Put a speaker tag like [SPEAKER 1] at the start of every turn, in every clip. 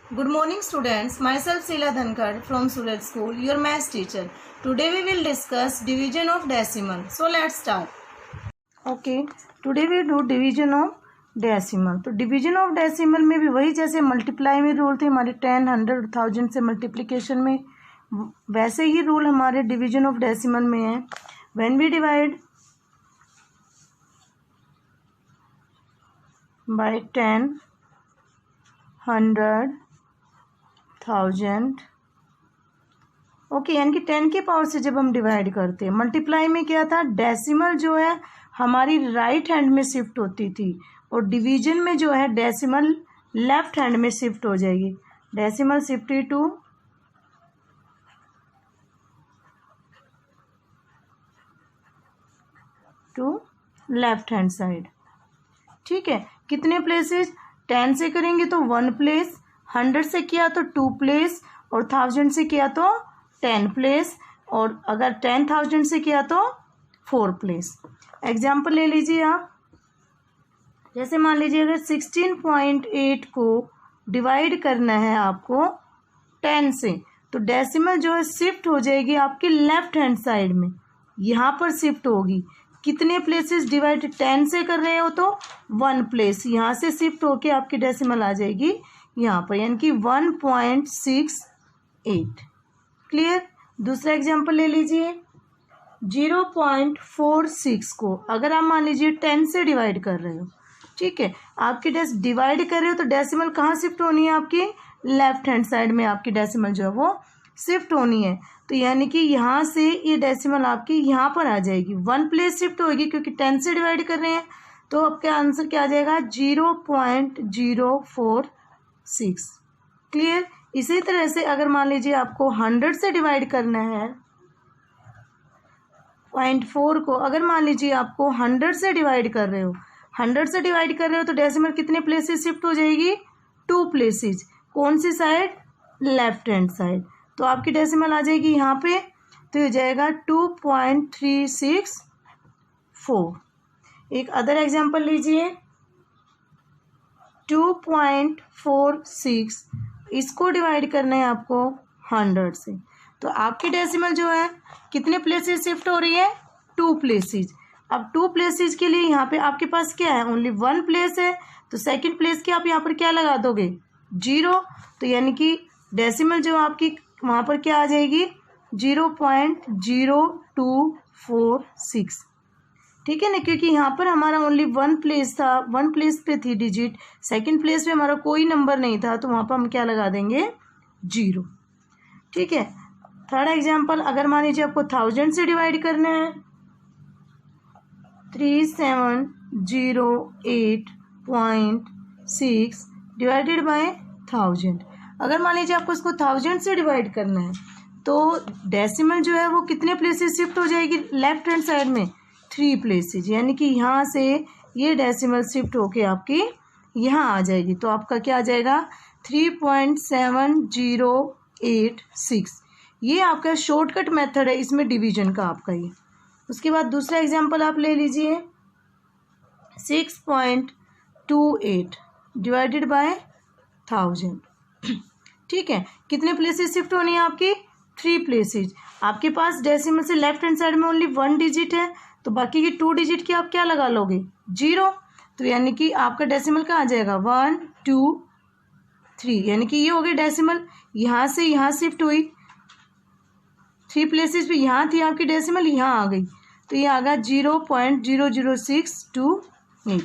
[SPEAKER 1] Good morning students, myself Sheila Dhankar from Surat School, your maths teacher. Today we will discuss division of decimal. So let's start. Okay, today we do division of decimal. तो division of decimal में भी वही जैसे multiply में rule थे हमारे 10, 100, 1000 से multiplication में, वैसे ही रूल हमारे division of decimal में है. When we divide by 10, 100, 1000, okay, यानी कि 10 के पावर से जब हम डिवाइड करते हैं. मल्टीप्लाई में क्या था, डेसिमल जो है हमारी राइट हैंड में शिफ्ट होती थी और डिवीजन में जो है डेसिमल लेफ्ट हैंड में शिफ्ट हो जाएगी. Decimal shifted to left hand side. ठीक है, कितने प्लेसेस, 10 से करेंगे तो 1 प्लेस, 100 से किया तो 2 प्लेस और 1000 से किया तो 10 प्लेस और अगर 10,000 से किया तो 4 प्लेस. एग्जाम्पल ले लीजिए आप. जैसे मान लीजिए अगर 16.8 को डिवाइड करना है आपको 10 से, तो डेसिमल जो है शिफ्ट हो जाएगी आपकी लेफ्ट हैंड साइड में, यहाँ पर शिफ्ट होगी. कितने प्लेसेस डिवाइड 10 से कर रहे हो तो 1 प्लेस, यहाँ से शिफ्ट होके आपकी डेसिमल आ जाएगी यहाँ पर, यानी कि 1.68. क्लियर. दूसरा एग्जांपल ले लीजिए. 0.46 को अगर आप मान लीजिए 10 से डिवाइड कर रहे हो, ठीक है, आपकी डिवाइड कर रहे हो तो डेसिमल कहाँ शिफ्ट होनी है, आपकी लेफ्ट हैंड साइड में आपकी डेसिमल जो है वो शिफ्ट होनी है. तो यानी कि यहाँ से ये डेसिमल आपकी यहाँ पर आ जाएगी, 1 प्लेस शिफ्ट होगी क्योंकि 10 से डिवाइड कर रहे हैं. तो आपका आंसर क्या आ जाएगा, 0.046. क्लियर. इसी तरह से अगर मान लीजिए आपको 100 से डिवाइड करना है 0.4 को, अगर मान लीजिए आपको 100 से डिवाइड कर रहे हो, 100 से डिवाइड कर रहे हो तो डेसिमल कितने प्लेसेस शिफ्ट हो जाएगी, 2 प्लेसेस. कौन सी साइड, लेफ्ट हैंड साइड. तो आपकी डेसिमल आ जाएगी यहाँ पे, तो ये जाएगा 2.364. एक अदर एग्जांपल लीजिए. 2.46 इसको डिवाइड करना है आपको 100 से, तो आपकी डेसिमल जो है कितने प्लेसेस शिफ्ट हो रही है, 2 प्लेसेस. अब 2 प्लेसेस के लिए यहाँ पे आपके पास क्या है, ओनली 1 प्लेस है, तो सेकंड प्लेस के आप यहाँ पर क्या लगा दोगे, 0. तो यानी कि डेसिमल जो आपकी वहाँ पर क्या आ जाएगी, 0.0246. ठीक है ना, क्योंकि यहाँ पर हमारा ओनली 1 प्लेस था, 1 प्लेस पे थी डिजिट, सेकंड प्लेस पे हमारा कोई नंबर नहीं था, तो वहाँ पर हम क्या लगा देंगे, 0. ठीक है. थर्ड एग्जांपल, अगर मान लीजिए आपको 1000 से डिवाइड करना है, 3708.6 डिवाइडेड बाय 1000. अगर मान लीजिए आपको इसको 1000 से डिवाइड करना है तो डेसिमल जो है वो कितने प्लेसेस शिफ्ट हो जाएगी, लेफ्ट हैंड साइड में 3 प्लेसेस, यानी कि यहाँ से ये डेसिमल शिफ्ट होके आपकी यहाँ आ जाएगी. तो आपका क्या आ जाएगा, 3.7086. ये आपका शॉर्टकट मेथड है इसमें डिवीजन का आपका ये. उसके बाद दूसरा एग्जांपल आप ले लीजिए. 6.28 डिवाइडेड बाय 1000. ठीक है, कितने प्लेसेस शिफ्ट होनी है आपकी, 3 प्लेसेस. आपके पास डेसिमल से लेफ्ट हैंड साइड में ओनली 1 डिजिट है, तो बाकी की 2 डिजिट की आप क्या लगा लोगे, 0. तो यानी कि आपका डेसिमल कहाँ आ जाएगा, 1 2 3, यानी कि ये हो गई डेसिमल, यहाँ से यहाँ शिफ्ट हुई 3 प्लेसेस पे, यहाँ थी आपकी डेसिमल, यहाँ आ गई, तो ये आ गया 0.00628.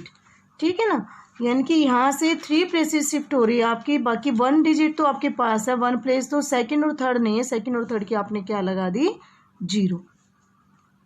[SPEAKER 1] ठीक है ना, यानी कि यहाँ से 3 प्लेसेस शिफ्ट हो रही है आपकी, बाकी 1 डिजिट तो आपके पास है, 1 प्लेस तो सेकंड और थर्ड नहीं है, सेकंड और थर्ड की आपने क्या लगा दी, 0.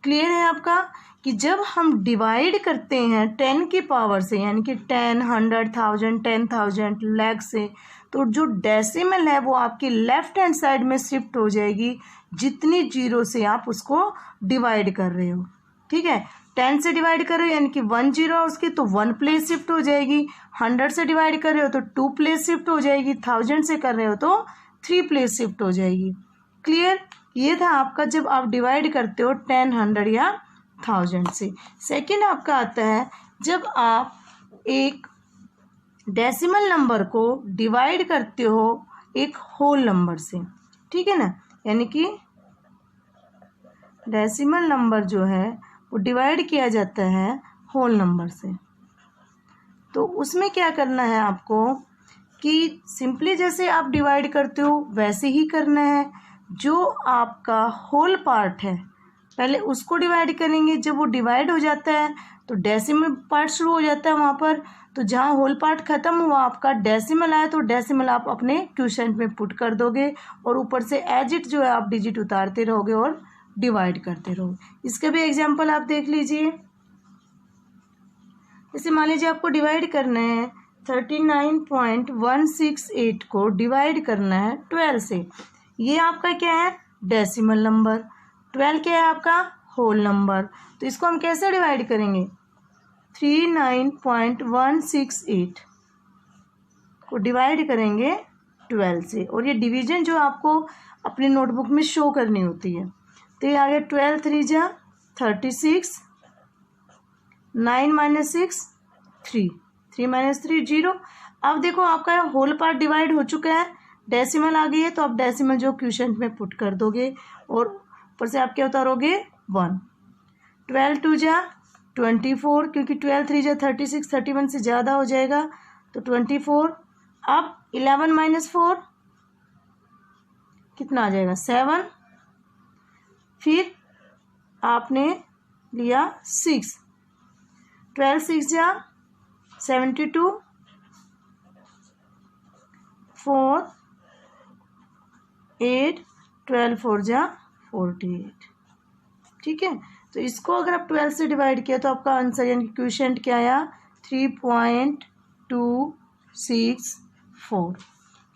[SPEAKER 1] क्लियर है आपका कि जब हम डिवाइड करते हैं 10 की पावर से, यानी कि 10, 100, 1000, 10,000 लाख से, तो जो डेसिमल है वो आपकी लेफ्ट हैंड साइड में शिफ्ट हो जाएगी जितनी 0 से आप उसको डिवाइड कर रहे हो. ठीक है, 10 से डिवाइड कर रहे हो यानी कि 1 0 उसकी, तो 1 प्लेस शिफ्ट हो जाएगी. 100 से डिवाइड कर रहे हो तो 2 प्लेस शिफ्ट हो जाएगी. 1000 से कर रहे हो तो 3 प्लेस शिफ्ट हो जाएगी. क्लियर. ये था आपका जब आप डिवाइड करते हो 10, 100 या 1000 से. सेकंड आपका आता है जब आप एक डेसिमल नंबर को डिवाइड करते हो एक होल नंबर से, ठीक है ना, यानी कि डेसिमल नंबर जो है वो डिवाइड किया जाता है होल नंबर से। तो उसमें क्या करना है आपको कि सिंपली जैसे आप डिवाइड करते हो वैसे ही करना है। जो आपका होल पार्ट है पहले उसको डिवाइड करेंगे, जब वो डिवाइड हो जाता है तो डेसिमल पार्ट शुरू हो जाता है वहाँ पर। तो जहाँ होल पार्ट ख़त्म हुआ आपका डेसिमल आया तो डेसिमल आप अपने क्वोशिएंट में पुट कर दोगे और ऊपर से एज इट जो है आप डिजिट उतारते रहोगे और डिवाइड करते रहोगे। इसका भी एग्जाम्पल आप देख लीजिए। जैसे मान लीजिए आपको डिवाइड करना है 39.168 को डिवाइड करना है 12 से। ये आपका क्या है, डेसिमल नंबर। 12 क्या है आपका, होल नंबर। तो इसको हम कैसे डिवाइड करेंगे, 39.168 को डिवाइड करेंगे 12 से। और ये डिवीजन जो आपको अपनी नोटबुक में शो करनी होती है। तो ये आ गया 12 3 जा 36, 9 माइनस 6 3, 3 माइनस 3 0। अब देखो आपका होल पार्ट डिवाइड हो चुका है, डेसिमल आ गई है, तो आप डेसिमल जो क्वोशिएंट में पुट कर दोगे और ऊपर से आप क्या उतारोगे 1। 12 2 जा 24, क्योंकि 12 3 जा 36, 31 से ज़्यादा हो जाएगा तो 24। अब 11 माइनस 4 कितना आ जाएगा 7। फिर आपने लिया 6, 12 6 जा 72, 4 8, 12 4 जा 48, ठीक है। तो इसको अगर आप 12 से डिवाइड किया तो आपका आंसर यानी क्वोशिएंट क्या आया 3.264।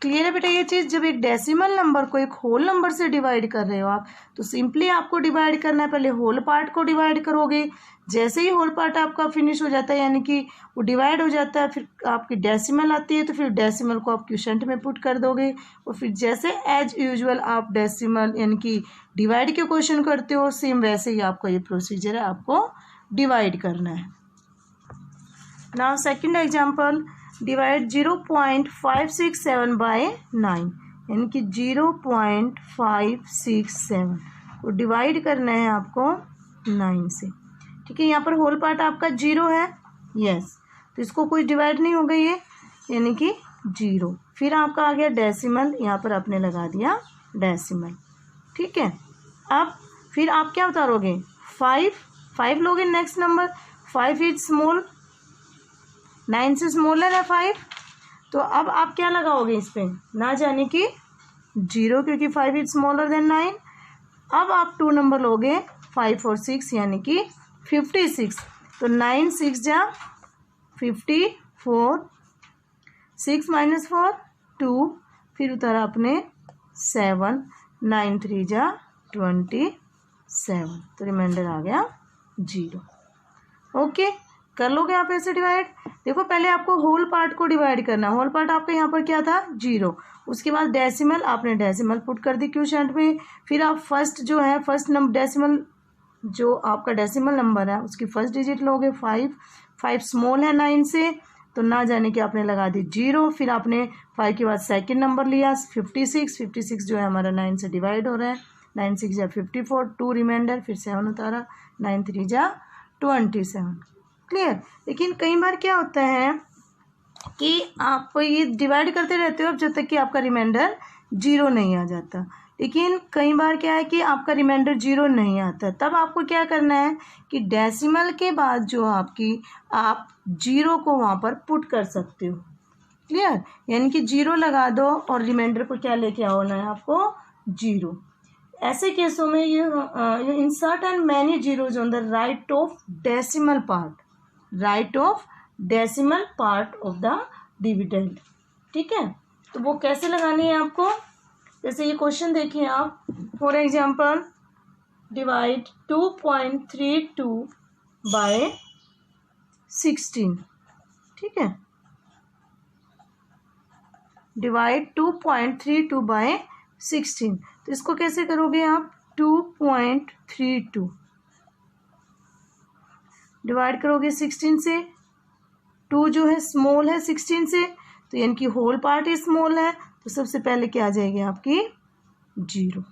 [SPEAKER 1] क्लियर है बेटा ये चीज़। जब एक डेसिमल नंबर को एक होल नंबर से डिवाइड कर रहे हो आप तो सिंपली आपको डिवाइड करना है, पहले होल पार्ट को डिवाइड करोगे। जैसे ही होल पार्ट आपका फिनिश हो जाता है यानी कि वो डिवाइड हो जाता है, फिर आपकी डेसिमल आती है तो फिर डेसिमल को आप क्वोशिएंट में पुट कर दोगे और फिर जैसे एज यूजुअल आप डेसिमल यानी कि डिवाइड के क्वेश्चन करते हो सेम वैसे ही आपका ये प्रोसीजर है, आपको डिवाइड करना है। Now second example, divide 0.567 by 9, यानी कि 0.567 को डिवाइड करना है आपको 9 से, ठीक है। यहाँ पर होल पार्ट आपका 0 है, यस, तो इसको कोई डिवाइड नहीं होगा ये, यानी कि 0। फिर आपका आ गया डेसिमल, यहाँ पर आपने लगा दिया डेसिमल, ठीक है। अब फिर आप क्या उतारोगे 5 लोगे नेक्स्ट नंबर। 5 इज स्मॉल, 9 से स्मॉलर है 5, तो अब आप क्या लगाओगे इस पर, ना जाने कि 0, क्योंकि 5 इज स्मॉलर देन 9। अब आप 2 नंबर लोगे 5 और 6 यानी कि 56। तो 9 6 जा 54, 6 माइनस 4 2, फिर उतारा आपने 7, 9 3 जा 27, तो रिमाइंडर आ गया 0। ओके, कर लोगे आप ऐसे डिवाइड। देखो पहले आपको होल पार्ट को डिवाइड करना, होल पार्ट आपका यहाँ पर क्या था 0, उसके बाद डेसिमल, आपने डेसिमल पुट कर दी क्वोशिएंट में। फिर आप फर्स्ट जो है फर्स्ट नंबर डेसिमल जो आपका डेसिमल नंबर है उसकी फर्स्ट डिजिट लोगे 5 स्मॉल है 9 से, तो ना जाने कि आपने लगा दी 0। फिर आपने 5 के बाद सेकंड नंबर लिया 56 जो है हमारा 9 से डिवाइड हो रहा है, 9 6 जा 54, 2 रिमाइंडर, फिर 7 उतारा, 9 3 जा 27। क्लियर। लेकिन कई बार क्या होता है कि आप ये डिवाइड करते रहते हो अब जब तक कि आपका रिमाइंडर 0 नहीं आ जाता। लेकिन कई बार क्या है कि आपका रिमाइंडर 0 नहीं आता, तब आपको क्या करना है कि डेसिमल के बाद जो आपकी आप 0 को वहाँ पर पुट कर सकते हो। क्लियर, यानी कि 0 लगा दो और रिमाइंडर को क्या लेके आना है आपको 0। ऐसे केसों में you insert and many zeros on the right of decimal part, right of decimal part of the dividend, ठीक है। तो वो कैसे लगानी है आपको, जैसे ये क्वेश्चन देखिए आप, फॉर एग्जांपल डिवाइड 2.32 बाय 16, ठीक है, डिवाइड 2.32 बाय 16। तो इसको कैसे करोगे आप, 2.32 डिवाइड करोगे 16 से, 2 जो है स्मॉल है 16 से, तो यानी कि होल पार्ट स्मॉल है, तो सबसे पहले क्या आ जाएगी आपकी 0।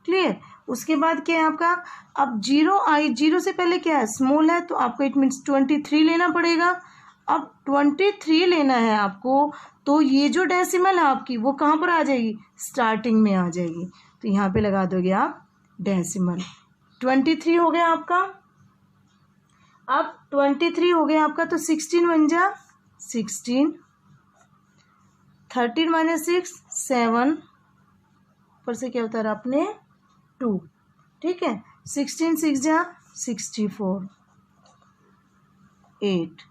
[SPEAKER 1] क्लियर। उसके बाद क्या है आपका, अब 0 से पहले क्या है स्मॉल है, तो आपको इट मीन्स 23 लेना पड़ेगा। अब 23 लेना है आपको, तो ये जो डेसिमल है आपकी वो कहाँ पर आ जाएगी, स्टार्टिंग में आ जाएगी, तो यहाँ पे लगा दोगे आप डेसिमल। 23 हो गया आपका। अब 23 हो गया आपका, तो 16 बन जा 16, 13 माइनस 6 7, पर से क्या उतारा आपने 2, ठीक है। 16 6 जा 64, 8,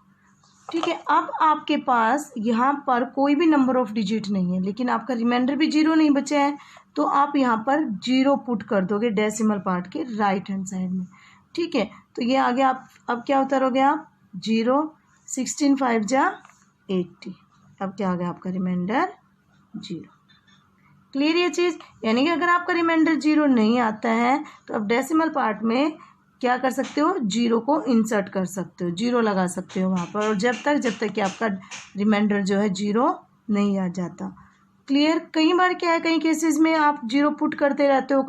[SPEAKER 1] ठीक है। अब आपके पास यहाँ पर कोई भी नंबर ऑफ डिजिट नहीं है, लेकिन आपका रिमाइंडर भी 0 नहीं बचा है, तो आप यहाँ पर 0 पुट कर दोगे डेसिमल पार्ट के राइट हैंड साइड में, ठीक है। तो ये आगे आप अब क्या उतारोगे आप 0, 16 5 जा 80, अब क्या आ गया आपका रिमाइंडर 0। क्लियर ये चीज़, यानी कि अगर आपका रिमाइंडर 0 नहीं आता है तो आप डेसिमल पार्ट में क्या कर सकते हो, 0 को इंसर्ट कर सकते हो, 0 लगा सकते हो वहाँ पर, और जब तक कि आपका रिमाइंडर जो है 0 नहीं आ जाता। क्लियर। कई बार क्या है, कई केसेस में आप 0 पुट करते रहते हो,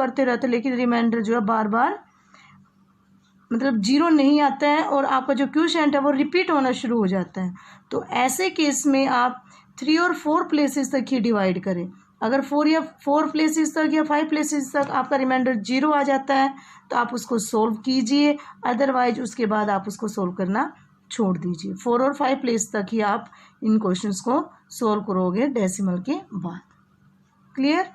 [SPEAKER 1] लेकिन रिमाइंडर जो है बार बार मतलब 0 नहीं आता है और आपका जो क्वोशिएंट है वो रिपीट होना शुरू हो जाता है। तो ऐसे केस में आप 3 और 4 प्लेसेस तक ही डिवाइड करें। अगर 4 प्लेसेस तक या 5 प्लेसेस तक आपका रिमाइंडर 0 आ जाता है तो आप उसको सोल्व कीजिए, अदरवाइज उसके बाद आप उसको सोल्व करना छोड़ दीजिए। 4 और 5 प्लेस तक ही आप इन क्वेश्चंस को सोल्व करोगे डेसिमल के बाद। क्लियर।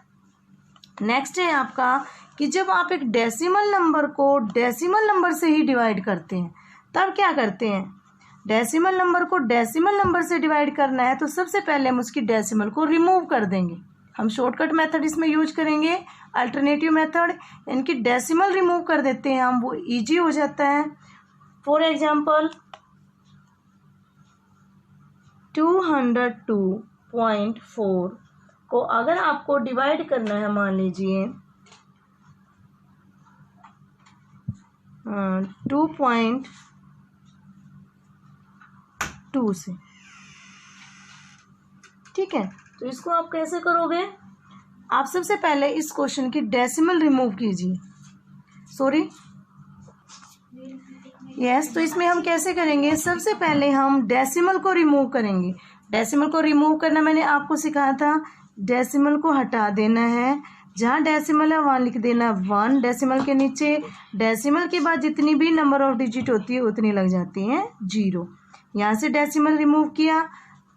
[SPEAKER 1] नेक्स्ट है आपका कि जब आप एक डेसिमल नंबर को डेसिमल नंबर से ही डिवाइड करते हैं, तब क्या करते हैं, डेसिमल नंबर को डेसिमल नंबर से डिवाइड करना है तो सबसे पहले हम उसकी डेसिमल को रिमूव कर देंगे। हम शॉर्टकट मेथड इसमें यूज करेंगे, अल्टरनेटिव मेथड, इनकी डेसिमल रिमूव कर देते हैं हम, वो इजी हो जाता है। फॉर एग्जांपल 202.4 को अगर आपको डिवाइड करना है, मान लीजिए 2.2 से, ठीक है। तो इसको आप कैसे करोगे, आप सबसे पहले इस क्वेश्चन की डेसिमल रिमूव कीजिए। तो इसमें हम कैसे करेंगे, सबसे पहले हम डेसिमल को रिमूव करेंगे। डेसिमल को रिमूव करना मैंने आपको सिखाया था, डेसिमल को हटा देना है, जहाँ डेसिमल है वहाँ लिख देना 1 डेसिमल के नीचे, डेसिमल के बाद जितनी भी नंबर ऑफ डिजिट होती है उतनी लग जाती हैं 0। यहाँ से डेसिमल रिमूव किया,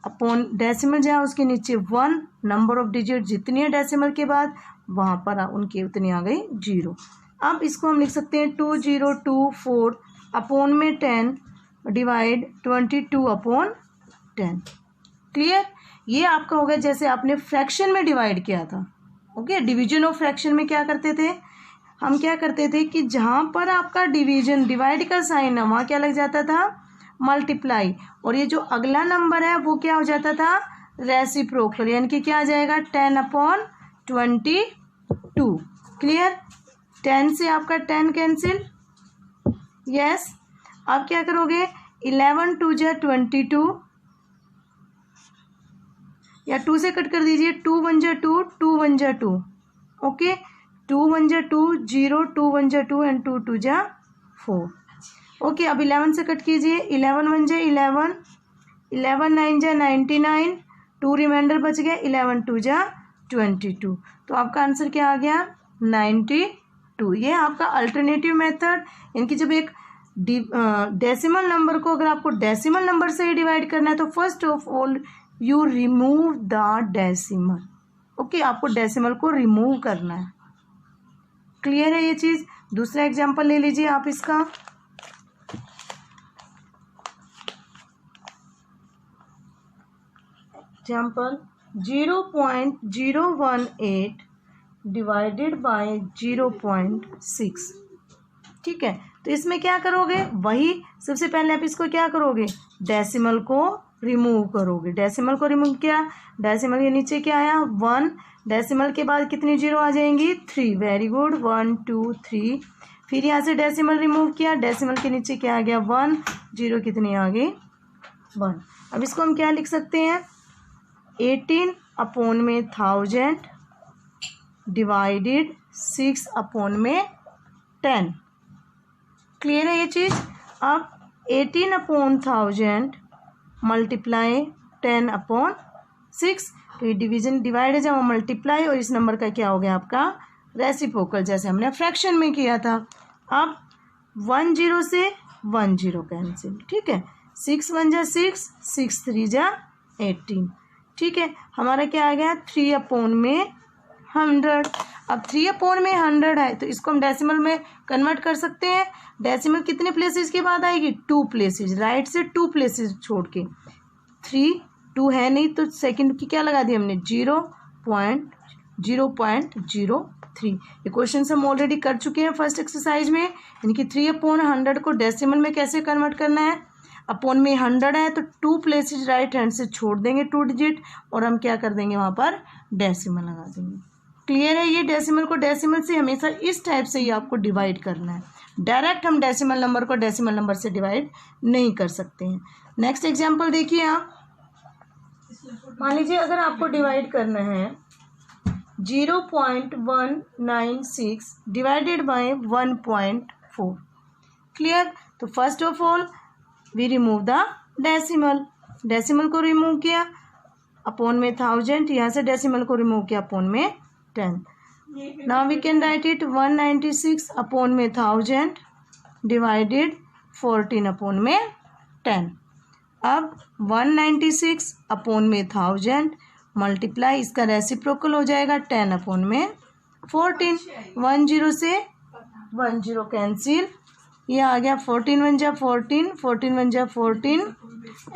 [SPEAKER 1] अपॉन डेसिमल जहाँ उसके नीचे 1, नंबर ऑफ डिजिट जितनी है डेसिमल के बाद वहाँ पर उनकी उतनी आ गई 0। अब इसको हम लिख सकते हैं 2024 अपॉन में 10 डिवाइड 22/10। क्लियर। ये आपका हो गया जैसे आपने फ्रैक्शन में डिवाइड किया था। ओके, डिवीजन ऑफ फ्रैक्शन में क्या करते थे, हम क्या करते थे कि जहाँ पर आपका डिवीजन डिवाइड का साइन है वहाँ क्या लग जाता था, मल्टीप्लाई, और ये जो अगला नंबर है वो क्या हो जाता था, रेसिप्रोकल, यानी कि क्या आ जाएगा 10/22। क्लियर। 10 से आपका 10 कैंसिल, यस। अब क्या करोगे, 11 2 जा 22, या 2 से कट कर दीजिए, 2 1 जा 2, 2 1 जा 2, ओके, 2 1 जा 2 0, 2 1 जा 2 एंड 2 2 जा 4। ओके, अब 11 से कट कीजिए, 11 1 जा 11, 11 9 जा 99, 2 रिमाइंडर बच गया, 11 2 जा 22। तो आपका आंसर क्या आ गया, 92। ये आपका अल्टरनेटिव मेथड, इनकी जब एक डेसिमल नंबर को अगर आपको डेसिमल नंबर से ही डिवाइड करना है तो first of all you remove the decimal. Okay, आपको डेसिमल को रिमूव करना है। क्लियर है ये चीज़। दूसरा एग्जांपल ले लीजिए आप इसका, एग्जांपल 0.018 डिवाइडेड बाय 0.6। ठीक है, तो इसमें क्या करोगे, वही सबसे पहले आप इसको क्या करोगे, डेसिमल को रिमूव करोगे। डेसिमल को रिमूव किया, डेसिमल के नीचे क्या आया 1, डेसिमल के बाद कितनी 0 आ जाएंगी 3, वेरी गुड, 1 2 3। फिर यहाँ से डेसिमल रिमूव किया, डेसिमल के नीचे क्या आ गया 1, 0 कितनी आ गई 1। अब इसको हम क्या लिख सकते हैं, 18 अपॉन में 1000 डिवाइडेड 6 अपॉन में 10। क्लियर है ये चीज़। अब 18 अपॉन 1000 मल्टीप्लाई 10 अपॉन 6, तो ये डिवीजन डिवाइड है जब मल्टीप्लाई, और इस नंबर का क्या हो गया आपका रेसिप्रोकल, जैसे हमने फ्रैक्शन में किया था। अब 1 0 से 1 0 कैंसिल, ठीक है। 6 1 जा 6, 6 3 जा 18, ठीक है। हमारा क्या आ गया 3 अपॉन में 100। अब 3 अपॉन में 100 है तो इसको हम डेसिमल में कन्वर्ट कर सकते हैं। डेसिमल कितने प्लेसेस के बाद आएगी, 2 प्लेसेस, राइट से 2 प्लेसेस छोड़ के। 3 2 है नहीं तो सेकंड की क्या लगा दी हमने 0.03। ये क्वेश्चन हम ऑलरेडी कर चुके हैं फर्स्ट एक्सरसाइज में, यानी कि 3 अपॉन 100 को डेसिमल में कैसे कन्वर्ट करना है। अपॉन में 100 है तो 2 प्लेसेस राइट हैंड से छोड़ देंगे 2 डिजिट, और हम क्या कर देंगे वहाँ पर डेसिमल लगा देंगे। क्लियर है। ये डेसिमल को डेसिमल से हमेशा इस टाइप से ही आपको डिवाइड करना है। डायरेक्ट हम डेसिमल नंबर को डेसिमल नंबर से डिवाइड नहीं कर सकते हैं। नेक्स्ट एग्जांपल देखिए आप। मान लीजिए अगर आपको डिवाइड करना है 0.196 डिवाइडेड बाय 1.4। क्लियर। तो first of all we remove the decimal. Decimal को रिमूव किया, अपॉन में 1000, यहाँ से डेसिमल को रिमूव किया, अपॉन में 10। Now we can write it 196 upon में 1000 डिवाइडेड 14 अपॉन में 10। अब 196 अपॉन में 1000 मल्टीप्लाई, इसका रेसिप्रोकल हो जाएगा 10 अपॉन में 14। 1 0 से 1 0 कैंसिल, ये आ गया 14 1 जा 14, 14 1 जा 14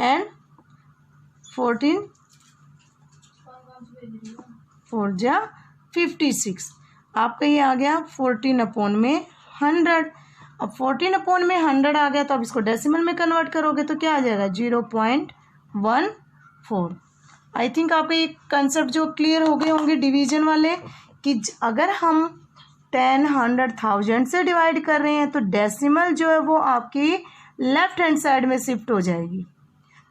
[SPEAKER 1] एंड 14 4 जा 56। आपका ये आ गया 14 अपॉन में 100। अब 14 अपॉन में 100 आ गया तो अब इसको डेसिमल में कन्वर्ट करोगे तो क्या आ जाएगा 0.14। आई थिंक आप ये कंसेप्ट जो क्लियर हो गए होंगे डिवीजन वाले, कि अगर हम 10 100 1000 से डिवाइड कर रहे हैं तो डेसिमल जो है वो आपकी लेफ्ट हैंड साइड में शिफ्ट हो जाएगी।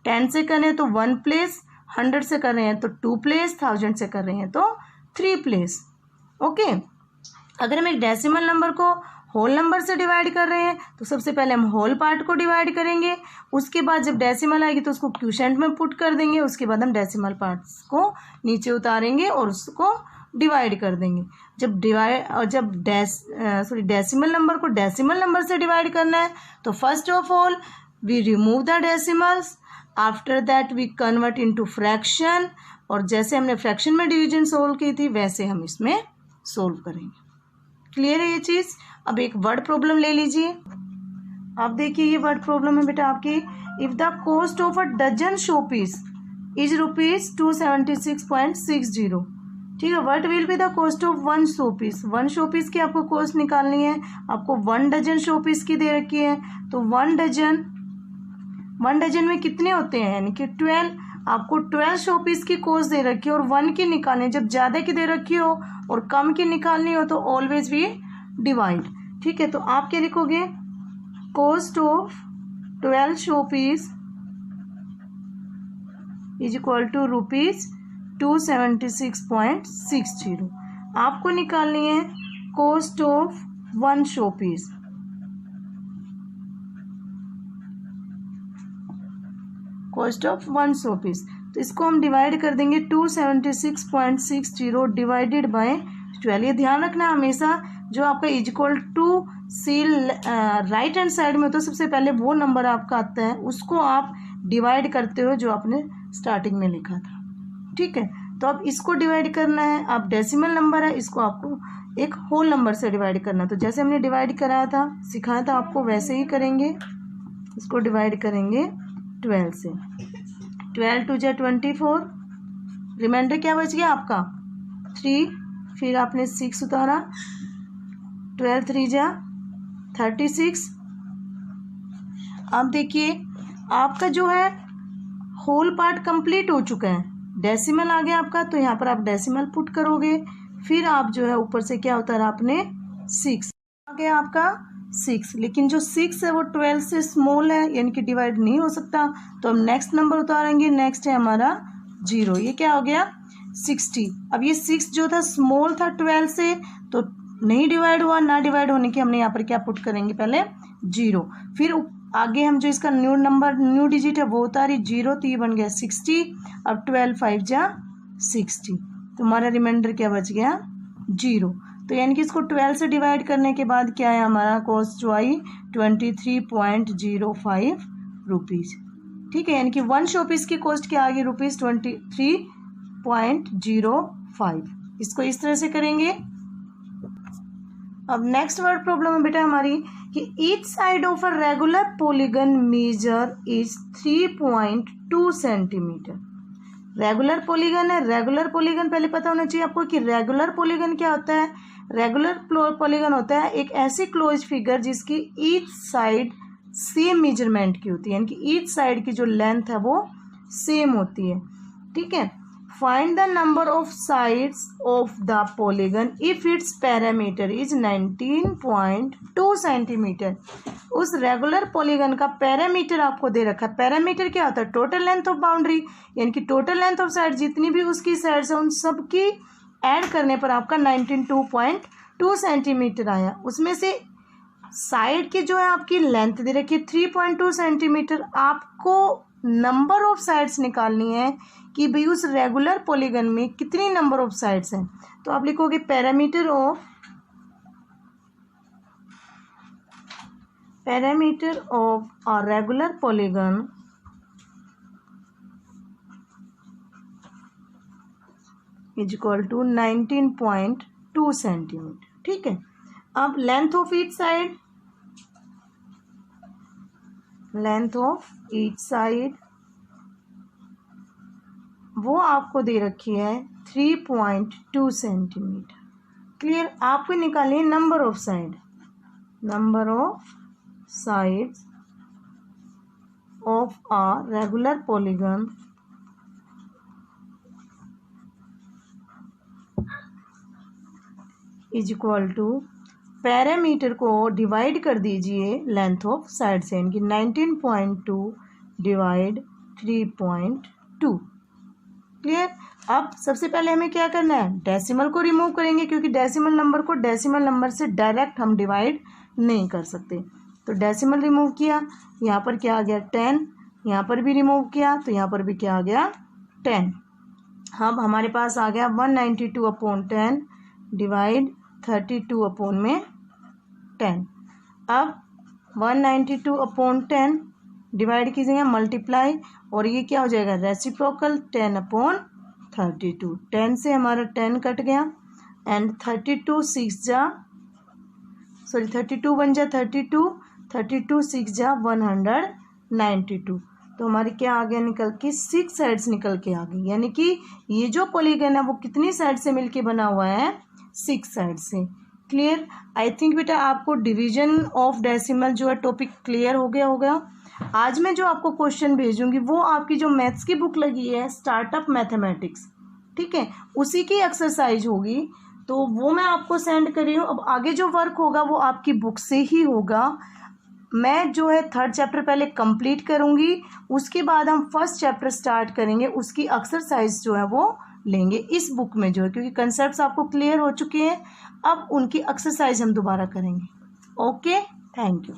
[SPEAKER 1] 10 से कर रहे हैं तो 1 प्लेस, 100 से कर रहे हैं तो 2 प्लेस, 1000 से कर रहे हैं तो 3 प्लेस। ओके। अगर हम एक डेसिमल नंबर को होल नंबर से डिवाइड कर रहे हैं तो सबसे पहले हम होल पार्ट को डिवाइड करेंगे, उसके बाद जब डेसिमल आएगी तो उसको क्वोशिएंट में पुट कर देंगे, उसके बाद हम डेसिमल पार्ट्स को नीचे उतारेंगे और उसको डिवाइड कर देंगे। जब डेसिमल नंबर को डेसिमल नंबर से डिवाइड करना है तो first of all we remove the decimals, after that we convert into fraction, और जैसे हमने फ्रैक्शन में डिवीजन सोल्व की थी वैसे हम इसमें सोल्व करेंगे। क्लियर है ये चीज़। अब एक वर्ड प्रॉब्लम ले लीजिए। आप देखिए ये वर्ड प्रॉब्लम है बेटा आपकी। If the cost of a dozen shoe piece is ₹276.60, ठीक है। What will be the cost of 1 show piece. 1 show piece की आपको कॉस्ट निकालनी है। आपको 1 डजन शो पीस की दे रखी है, तो 1 डजन में कितने होते हैं, यानी कि 12। आपको 12 शो पीस की कॉस्ट दे रखी है और 1 की निकालनी है। जब ज़्यादा की दे रखी हो और कम की निकालनी हो तो ऑलवेज वी डिवाइड, ठीक है। तो आप क्या लिखोगे, cost of 12 show piece is equal to ₹276.60। आपको निकालनी है cost of 1 show piece. Cost of 1 show piece, तो इसको हम डिवाइड कर देंगे 276.60 डिवाइडेड बाय 12। ये ध्यान रखना हमेशा जो आपका is equal to seal right hand side में होता है, सबसे पहले वो नंबर आपका आता है, उसको आप डिवाइड करते हो जो आपने स्टार्टिंग में लिखा था, ठीक है। तो अब इसको डिवाइड करना है, आप डेसिमल नंबर है इसको आपको एक होल नंबर से डिवाइड करना है। तो जैसे हमने डिवाइड कराया था, सिखाया था आपको, वैसे ही करेंगे। इसको डिवाइड करेंगे 12 से। 12 2 जा 24, रिमाइंडर क्या बच गया आपका 3, फिर आपने 6 उतारा, 12 3 जा 36। अब देखिए आपका जो है होल पार्ट कंप्लीट हो चुका है, डेसिमल आ गया आपका, तो यहाँ पर आप डेसिमल पुट करोगे, फिर आप जो है ऊपर से क्या उतारा आपने 6। आ गया आपका 6, लेकिन जो 6 है वो 12 से स्मॉल है, यानी कि डिवाइड नहीं हो सकता। तो हम नेक्स्ट नंबर उतारेंगे, नेक्स्ट है हमारा 0। ये क्या हो गया 60। अब ये 6 जो था स्मॉल था 12 से, तो नहीं डिवाइड हुआ, ना डिवाइड होने के हमने यहाँ पर क्या पुट करेंगे, पहले 0। फिर आगे हम जो इसका न्यू नंबर न्यू डिजिट है वो उतारी 0, तो ये बन गया 60। अब 12 5 जा 60, तो हमारा रिमाइंडर क्या बच गया 0। तो यानी कि इसको 12 से डिवाइड करने के बाद क्या है हमारा कॉस्ट जो आई 23.05 रुपीज़। ठीक है, यानी कि 1 शो पीस की कॉस्ट क्या आ गई ₹23.05। इसको इस तरह से करेंगे। अब नेक्स्ट वर्ड प्रॉब्लम है बेटा हमारी कि each side of a regular polygon measure is 3.2 centimetre. Regular polygon है, रेगुलर पॉलीगन पहले पता होना चाहिए आपको कि रेगुलर पॉलीगन क्या होता है। रेगुलर पॉलीगन होता है एक ऐसी क्लोज फिगर जिसकी ईच साइड सेम मेजरमेंट की होती है, यानी कि ईच साइड की जो लेंथ है वो सेम होती है। ठीक है, find the number of sides of the polygon if it's parameter is 19.2 centimetre. उस रेगुलर पॉलीगन का पैरामीटर आपको दे रखा है। पैरामीटर क्या होता है, टोटल लेंथ ऑफ बाउंड्री, यानी कि टोटल लेंथ ऑफ साइड जितनी भी उसकी साइड्स है उन सब की ऐड करने पर आपका 19.2 सेंटीमीटर आया। उसमें से साइड की जो है आपकी लेंथ दे रखी है 3.2 सेंटीमीटर। आपको नंबर ऑफ साइड्स निकालनी है कि भाई उस रेगुलर पॉलीगन में कितनी नंबर ऑफ साइड्स हैं। तो आप लिखोगे perimeter of a regular polygon is equal to 19.2 centimetre. ठीक है, अब length of each side, length of each side वो आपको दे रखी है 3.2 सेंटीमीटर। क्लियर, आपको निकालनी है number of side, number of sides of a regular polygon is equal to perimeter को डिवाइड कर दीजिए लेंथ ऑफ साइड से, यानी कि 19.2 डिवाइड 3.2। क्लियर, अब सबसे पहले हमें क्या करना है, डेसिमल को रिमूव करेंगे, क्योंकि डेसिमल नंबर को डेसिमल नंबर से डायरेक्ट हम डिवाइड नहीं कर सकते। तो डेसिमल रिमूव किया, यहाँ पर क्या आ गया 10, यहाँ पर भी रिमूव किया तो यहाँ पर भी क्या आ गया 10। अब हमारे पास आ गया 192/10 डिवाइड 32/10। अब 192/10 डिवाइड कीजिएगा मल्टीप्लाई, और ये क्या हो जाएगा रेसिप्रोकल 10/32। 10 से हमारा 10 कट गया एंड 32 बन जा 32, 32 6 जा 192। तो हमारी क्या आ गया निकल के 6 साइड्स निकल के आ गई, यानी कि ये जो पॉलीगन है वो कितनी साइड से मिलके बना हुआ है 6 साइड से। क्लियर, आई थिंक बेटा आपको डिवीजन ऑफ डेसिमल जो है टॉपिक क्लियर हो गया होगा। आज मैं जो आपको क्वेश्चन भेजूंगी वो आपकी जो मैथ्स की बुक लगी है स्टार्टअप मैथमेटिक्स, ठीक है, उसी की एक्सरसाइज होगी, तो वो मैं आपको सेंड कर रही हूँ। अब आगे जो वर्क होगा वो आपकी बुक से ही होगा। मैं जो है 3rd चैप्टर पहले कंप्लीट करूँगी, उसके बाद हम 1st चैप्टर स्टार्ट करेंगे, उसकी एक्सरसाइज जो है वो लेंगे इस बुक में जो है, क्योंकि कंसेप्ट्स आपको क्लियर हो चुके हैं। अब उनकी एक्सरसाइज हम दोबारा करेंगे। Okay, thank you.